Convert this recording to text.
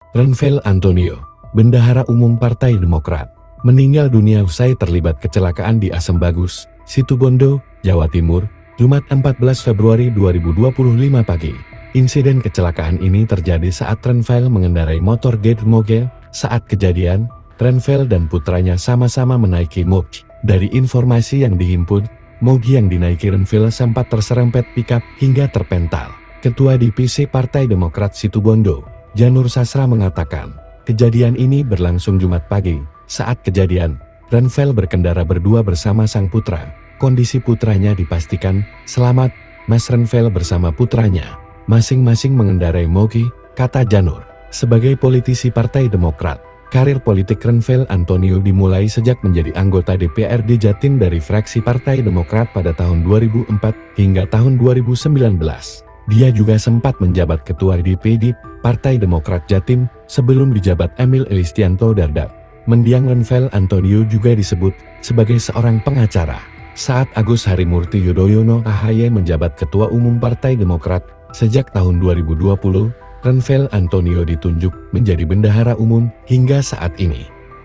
Renvel Antonio, Bendahara Umum Partai Demokrat, meninggal dunia usai terlibat kecelakaan di Asem Bagus, Situbondo, Jawa Timur, Jumat 14 Februari 2025 pagi. Insiden kecelakaan ini terjadi saat Renvel mengendarai motor Gate Mogel. Saat kejadian, Renvel dan putranya sama-sama menaiki moge. Dari informasi yang dihimpun, moge yang dinaiki Renvel sempat terserempet pickup hingga terpental. Ketua DPC Partai Demokrat Situbondo, Janur Sasra mengatakan, kejadian ini berlangsung Jumat pagi. Saat kejadian, Renvel berkendara berdua bersama sang putra. Kondisi putranya dipastikan selamat. Mas Renvel bersama putranya masing-masing mengendarai moge, kata Janur. Sebagai politisi Partai Demokrat, karir politik Renvel Antonio dimulai sejak menjadi anggota DPRD Jatim dari fraksi Partai Demokrat pada tahun 2004 hingga tahun 2019. Dia juga sempat menjabat Ketua DPD Partai Demokrat Jatim sebelum dijabat Emil Elistianto Dardak. Mendiang Renvel Antonio juga disebut sebagai seorang pengacara. Saat Agus Harimurti Yudhoyono AHY menjabat Ketua Umum Partai Demokrat sejak tahun 2020, Renvel Antonio ditunjuk menjadi Bendahara Umum hingga saat ini.